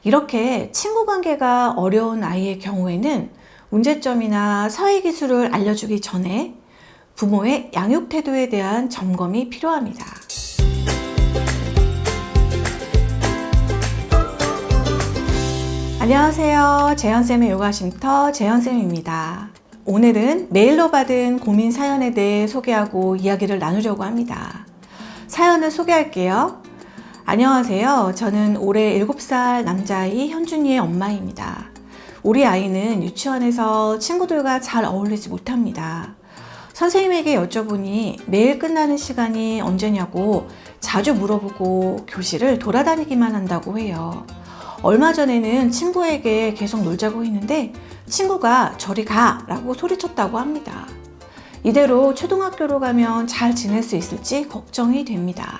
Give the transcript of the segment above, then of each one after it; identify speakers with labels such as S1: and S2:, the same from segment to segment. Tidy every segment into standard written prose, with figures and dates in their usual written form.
S1: 이렇게 친구 관계가 어려운 아이의 경우에는 문제점이나 사회 기술을 알려주기 전에 부모의 양육 태도에 대한 점검이 필요합니다. 안녕하세요. 재현쌤의 요가쉼터 재현쌤입니다. 오늘은 메일로 받은 고민 사연에 대해 소개하고 이야기를 나누려고 합니다. 사연을 소개할게요. 안녕하세요. 저는 올해 7살 남자아이 현준이의 엄마입니다. 우리 아이는 유치원에서 친구들과 잘 어울리지 못합니다. 선생님에게 여쭤보니 매일 끝나는 시간이 언제냐고 자주 물어보고 교실을 돌아다니기만 한다고 해요. 얼마 전에는 친구에게 계속 놀자고 했는데 친구가 저리 가! 라고 소리쳤다고 합니다. 이대로 초등학교로 가면 잘 지낼 수 있을지 걱정이 됩니다.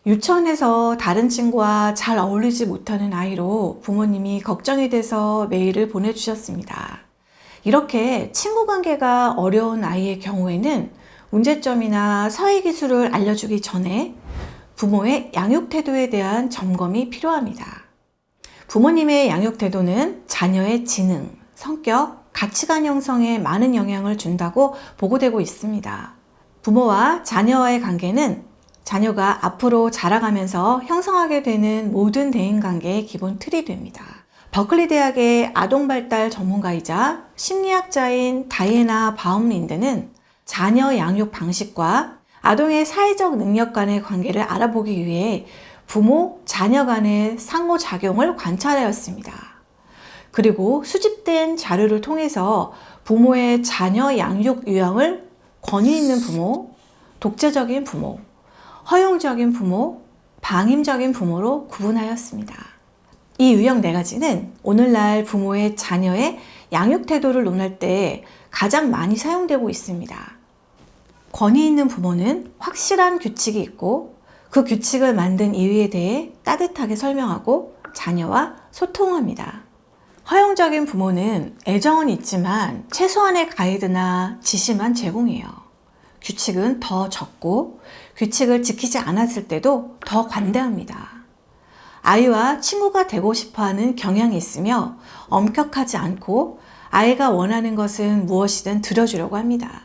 S1: 유치원에서 다른 친구와 잘 어울리지 못하는 아이로 부모님이 걱정이 돼서 메일을 보내주셨습니다. 이렇게 친구 관계가 어려운 아이의 경우에는 문제점이나 사회 기술을 알려주기 전에 부모의 양육 태도에 대한 점검이 필요합니다. 부모님의 양육 태도는 자녀의 지능, 성격, 가치관 형성에 많은 영향을 준다고 보고되고 있습니다. 부모와 자녀와의 관계는 자녀가 앞으로 자라가면서 형성하게 되는 모든 대인관계의 기본 틀이 됩니다. 버클리 대학의 아동발달 전문가이자 심리학자인 다이애나 바움린드는 자녀 양육 방식과 아동의 사회적 능력 간의 관계를 알아보기 위해 부모, 자녀 간의 상호작용을 관찰하였습니다. 그리고 수집된 자료를 통해서 부모의 자녀 양육 유형을 권위 있는 부모, 독재적인 부모, 허용적인 부모, 방임적인 부모로 구분하였습니다. 이 유형 4가지는 오늘날 부모의 자녀의 양육 태도를 논할 때 가장 많이 사용되고 있습니다. 권위 있는 부모는 확실한 규칙이 있고 그 규칙을 만든 이유에 대해 따뜻하게 설명하고 자녀와 소통합니다. 허용적인 부모는 애정은 있지만 최소한의 가이드나 지시만 제공해요. 규칙은 더 적고 규칙을 지키지 않았을 때도 더 관대합니다. 아이와 친구가 되고 싶어하는 경향이 있으며 엄격하지 않고 아이가 원하는 것은 무엇이든 들어주려고 합니다.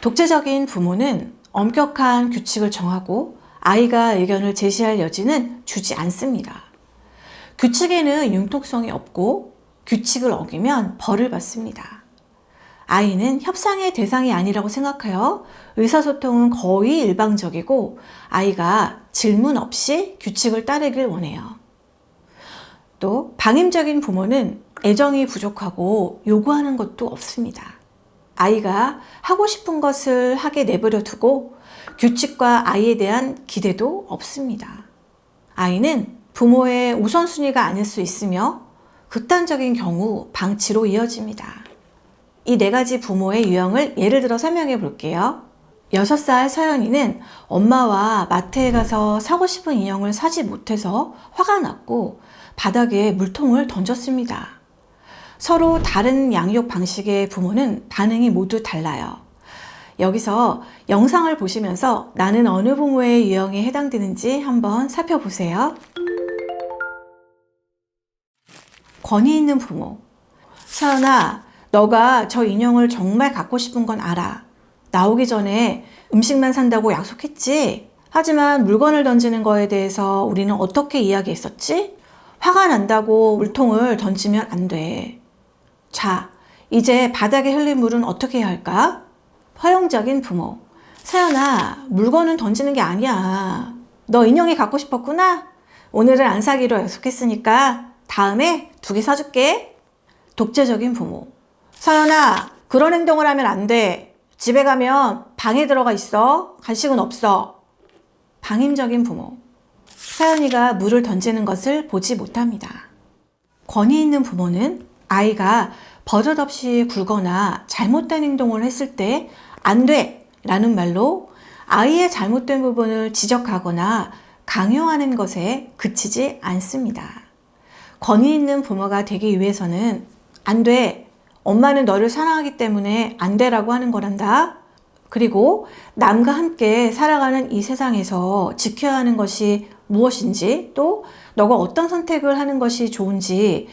S1: 독재적인 부모는 엄격한 규칙을 정하고 아이가 의견을 제시할 여지는 주지 않습니다. 규칙에는 융통성이 없고 규칙을 어기면 벌을 받습니다. 아이는 협상의 대상이 아니라고 생각하여 의사소통은 거의 일방적이고 아이가 질문 없이 규칙을 따르길 원해요. 또 방임적인 부모는 애정이 부족하고 요구하는 것도 없습니다. 아이가 하고 싶은 것을 하게 내버려 두고 규칙과 아이에 대한 기대도 없습니다. 아이는 부모의 우선순위가 아닐 수 있으며 극단적인 경우 방치로 이어집니다. 이 4가지 부모의 유형을 예를 들어 설명해 볼게요. 6살 서연이는 엄마와 마트에 가서 사고 싶은 인형을 사지 못해서 화가 났고 바닥에 물통을 던졌습니다. 서로 다른 양육 방식의 부모는 반응이 모두 달라요. 여기서 영상을 보시면서 나는 어느 부모의 유형에 해당되는지 한번 살펴보세요. 권위 있는 부모. 서연아, 너가 저 인형을 정말 갖고 싶은 건 알아. 나오기 전에 음식만 산다고 약속했지? 하지만 물건을 던지는 거에 대해서 우리는 어떻게 이야기했었지? 화가 난다고 물통을 던지면 안 돼. 자, 이제 바닥에 흘린 물은 어떻게 해야 할까? 허용적인 부모. 서연아, 물건은 던지는 게 아니야. 너 인형이 갖고 싶었구나? 오늘은 안 사기로 약속했으니까 다음에 2개 사줄게. 독재적인 부모. 서연아, 그런 행동을 하면 안 돼. 집에 가면 방에 들어가 있어. 간식은 없어. 방임적인 부모. 서연이가 물을 던지는 것을 보지 못합니다. 권위 있는 부모는 아이가 버릇없이 굴거나 잘못된 행동을 했을 때 안 돼! 라는 말로 아이의 잘못된 부분을 지적하거나 강요하는 것에 그치지 않습니다. 권위 있는 부모가 되기 위해서는 안 돼! 엄마는 너를 사랑하기 때문에 안 돼라고 하는 거란다. 그리고 남과 함께 살아가는 이 세상에서 지켜야 하는 것이 무엇인지, 또 너가 어떤 선택을 하는 것이 좋은지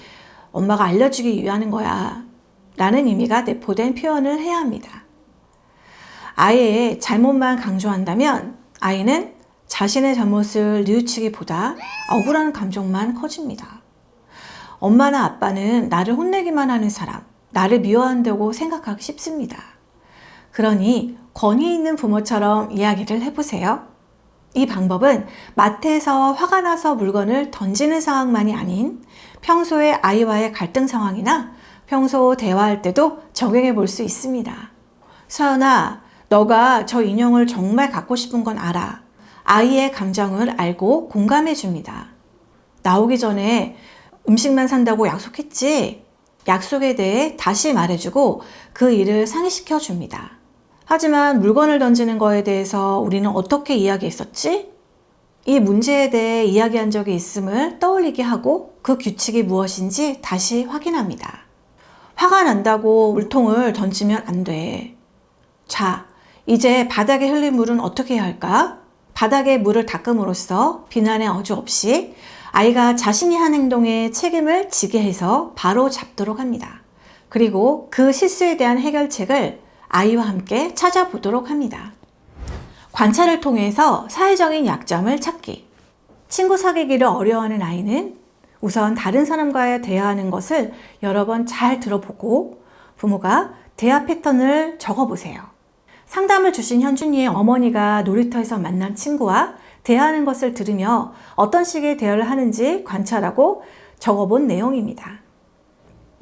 S1: 엄마가 알려주기 위하는 거야 라는 의미가 내포된 표현을 해야 합니다. 아이의 잘못만 강조한다면 아이는 자신의 잘못을 뉘우치기보다 억울한 감정만 커집니다. 엄마나 아빠는 나를 혼내기만 하는 사람, 나를 미워한다고 생각하기 쉽습니다. 그러니 권위 있는 부모처럼 이야기를 해보세요. 이 방법은 마트에서 화가 나서 물건을 던지는 상황만이 아닌 평소에 아이와의 갈등 상황이나 평소 대화할 때도 적용해 볼 수 있습니다. 서연아, 너가 저 인형을 정말 갖고 싶은 건 알아. 아이의 감정을 알고 공감해 줍니다. 나오기 전에 음식만 산다고 약속했지? 약속에 대해 다시 말해주고 그 일을 상기시켜 줍니다. 하지만 물건을 던지는 거에 대해서 우리는 어떻게 이야기했었지? 이 문제에 대해 이야기한 적이 있음을 떠올리게 하고 그 규칙이 무엇인지 다시 확인합니다. 화가 난다고 물통을 던지면 안 돼. 자, 이제 바닥에 흘린 물은 어떻게 해야 할까? 바닥에 물을 닦음으로써 비난의 어조 없이 아이가 자신이 한 행동에 책임을 지게 해서 바로 잡도록 합니다. 그리고 그 실수에 대한 해결책을 아이와 함께 찾아보도록 합니다. 관찰을 통해서 사회적인 약점을 찾기. 친구 사귀기를 어려워하는 아이는 우선 다른 사람과의 대화하는 것을 여러 번 잘 들어보고 부모가 대화 패턴을 적어보세요. 상담을 주신 현준이의 어머니가 놀이터에서 만난 친구와 대화하는 것을 들으며 어떤 식의 대화를 하는지 관찰하고 적어본 내용입니다.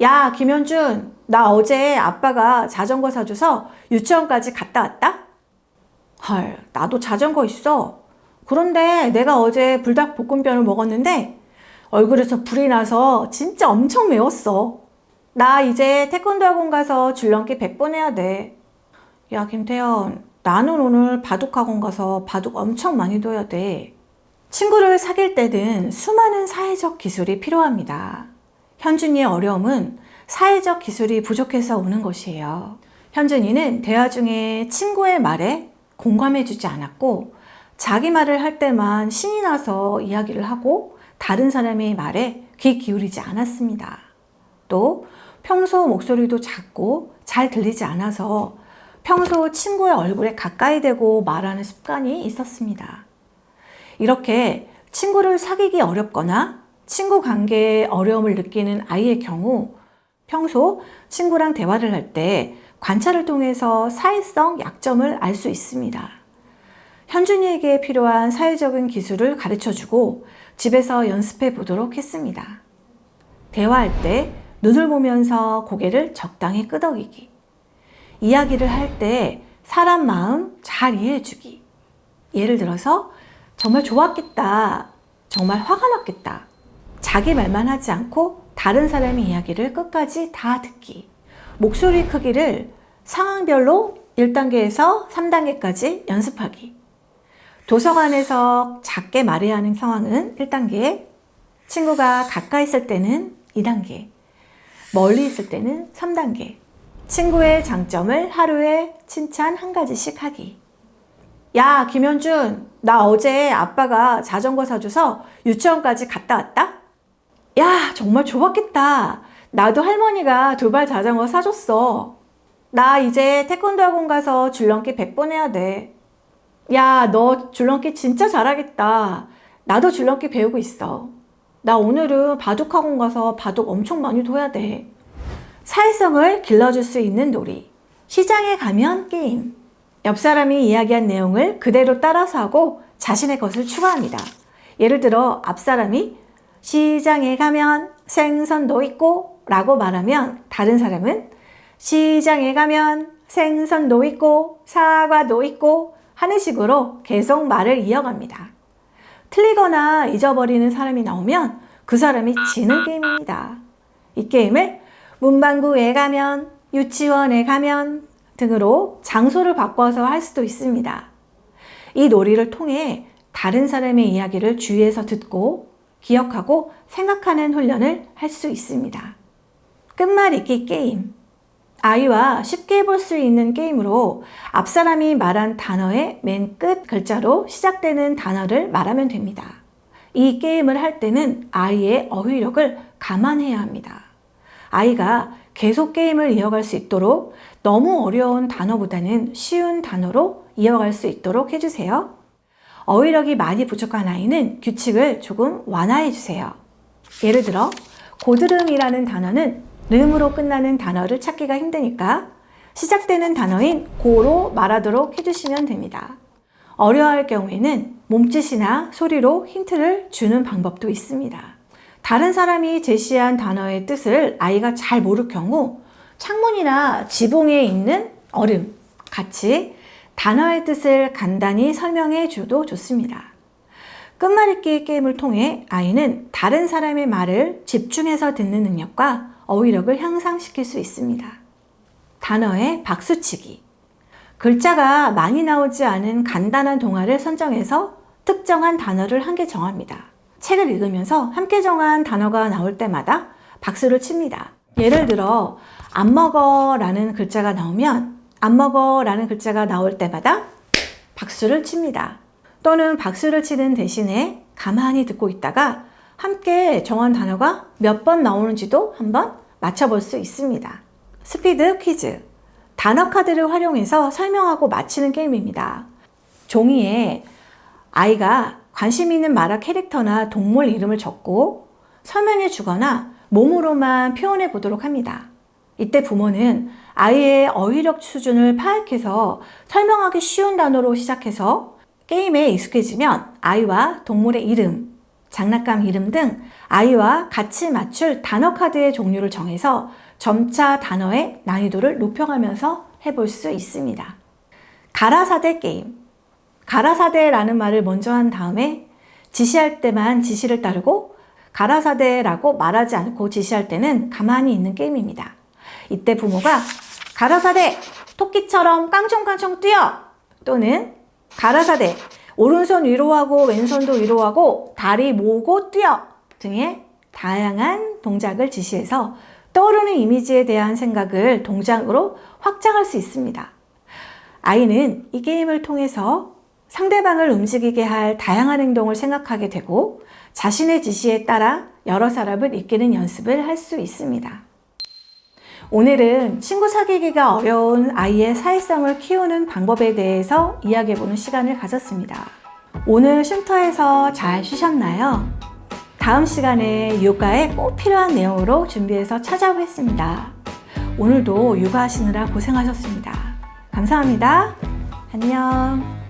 S1: 야, 김현준, 나 어제 아빠가 자전거 사줘서 유치원까지 갔다 왔다? 헐, 나도 자전거 있어. 그런데 내가 어제 불닭볶음면을 먹었는데 얼굴에서 불이 나서 진짜 엄청 매웠어. 나 이제 태권도 학원 가서 줄넘기 100번 해야 돼. 야, 김태현, 나는 오늘 바둑학원 가서 바둑 엄청 많이 둬야 돼. 친구를 사귈 때는 수많은 사회적 기술이 필요합니다. 현준이의 어려움은 사회적 기술이 부족해서 오는 것이에요. 현준이는 대화 중에 친구의 말에 공감해주지 않았고 자기 말을 할 때만 신이 나서 이야기를 하고 다른 사람의 말에 귀 기울이지 않았습니다. 또 평소 목소리도 작고 잘 들리지 않아서 평소 친구의 얼굴에 가까이 대고 말하는 습관이 있었습니다. 이렇게 친구를 사귀기 어렵거나 친구 관계에 어려움을 느끼는 아이의 경우 평소 친구랑 대화를 할 때 관찰을 통해서 사회성 약점을 알 수 있습니다. 현준이에게 필요한 사회적인 기술을 가르쳐주고 집에서 연습해 보도록 했습니다. 대화할 때 눈을 보면서 고개를 적당히 끄덕이기. 이야기를 할 때 사람 마음 잘 이해해주기. 예를 들어서 정말 좋았겠다. 정말 화가 났겠다. 자기 말만 하지 않고 다른 사람의 이야기를 끝까지 다 듣기. 목소리 크기를 상황별로 1단계에서 3단계까지 연습하기. 도서관에서 작게 말해야 하는 상황은 1단계, 친구가 가까이 있을 때는 2단계, 멀리 있을 때는 3단계. 친구의 장점을 하루에 칭찬 1가지씩 하기. 야, 김현준, 나 어제 아빠가 자전거 사줘서 유치원까지 갔다 왔다? 야, 정말 좋았겠다. 나도 할머니가 두발 자전거 사줬어. 나 이제 태권도 학원 가서 줄넘기 100번 해야 돼. 야, 너 줄넘기 진짜 잘하겠다. 나도 줄넘기 배우고 있어. 나 오늘은 바둑 학원 가서 바둑 엄청 많이 둬야 돼. 사회성을 길러줄 수 있는 놀이. 시장에 가면 게임. 옆 사람이 이야기한 내용을 그대로 따라서 하고 자신의 것을 추가합니다. 예를 들어 앞 사람이 시장에 가면 생선도 있고 라고 말하면 다른 사람은 시장에 가면 생선도 있고 사과도 있고 하는 식으로 계속 말을 이어갑니다. 틀리거나 잊어버리는 사람이 나오면 그 사람이 지는 게임입니다. 이 게임을 문방구에 가면, 유치원에 가면 등으로 장소를 바꿔서 할 수도 있습니다. 이 놀이를 통해 다른 사람의 이야기를 주위에서 듣고 기억하고 생각하는 훈련을 할 수 있습니다. 끝말잇기 게임. 아이와 쉽게 해볼 수 있는 게임으로 앞 사람이 말한 단어의 맨 끝 글자로 시작되는 단어를 말하면 됩니다. 이 게임을 할 때는 아이의 어휘력을 감안해야 합니다. 아이가 계속 게임을 이어갈 수 있도록 너무 어려운 단어보다는 쉬운 단어로 이어갈 수 있도록 해주세요. 어휘력이 많이 부족한 아이는 규칙을 조금 완화해 주세요. 예를 들어 고드름이라는 단어는 름으로 끝나는 단어를 찾기가 힘드니까 시작되는 단어인 고로 말하도록 해주시면 됩니다. 어려워할 경우에는 몸짓이나 소리로 힌트를 주는 방법도 있습니다. 다른 사람이 제시한 단어의 뜻을 아이가 잘 모를 경우 창문이나 지붕에 있는 얼음 같이 단어의 뜻을 간단히 설명해 줘도 좋습니다. 끝말잇기 게임을 통해 아이는 다른 사람의 말을 집중해서 듣는 능력과 어휘력을 향상시킬 수 있습니다. 단어의 박수치기. 글자가 많이 나오지 않은 간단한 동화를 선정해서 특정한 단어를 한 개 정합니다. 책을 읽으면서 함께 정한 단어가 나올 때마다 박수를 칩니다. 예를 들어 안 먹어 라는 글자가 나오면 안 먹어 라는 글자가 나올 때마다 박수를 칩니다. 또는 박수를 치는 대신에 가만히 듣고 있다가 함께 정한 단어가 몇 번 나오는지도 한번 맞춰볼 수 있습니다. 스피드 퀴즈. 단어 카드를 활용해서 설명하고 맞히는 게임입니다. 종이에 아이가 관심 있는 만화 캐릭터나 동물 이름을 적고 설명해 주거나 몸으로만 표현해 보도록 합니다. 이때 부모는 아이의 어휘력 수준을 파악해서 설명하기 쉬운 단어로 시작해서 게임에 익숙해지면 아이와 동물의 이름, 장난감 이름 등 아이와 같이 맞출 단어 카드의 종류를 정해서 점차 단어의 난이도를 높여가면서 해볼 수 있습니다. 가라사대 게임. 가라사대라는 말을 먼저 한 다음에 지시할 때만 지시를 따르고 가라사대라고 말하지 않고 지시할 때는 가만히 있는 게임입니다. 이때 부모가 가라사대! 토끼처럼 깡총깡총 뛰어! 또는 가라사대! 오른손 위로 하고 왼손도 위로 하고 다리 모으고 뛰어! 등의 다양한 동작을 지시해서 떠오르는 이미지에 대한 생각을 동작으로 확장할 수 있습니다. 아이는 이 게임을 통해서 상대방을 움직이게 할 다양한 행동을 생각하게 되고 자신의 지시에 따라 여러 사람을 이끄는 연습을 할 수 있습니다. 오늘은 친구 사귀기가 어려운 아이의 사회성을 키우는 방법에 대해서 이야기해보는 시간을 가졌습니다. 오늘 쉼터에서 잘 쉬셨나요? 다음 시간에 육아에 꼭 필요한 내용으로 준비해서 찾아오겠습니다. 오늘도 육아하시느라 고생하셨습니다. 감사합니다. 안녕.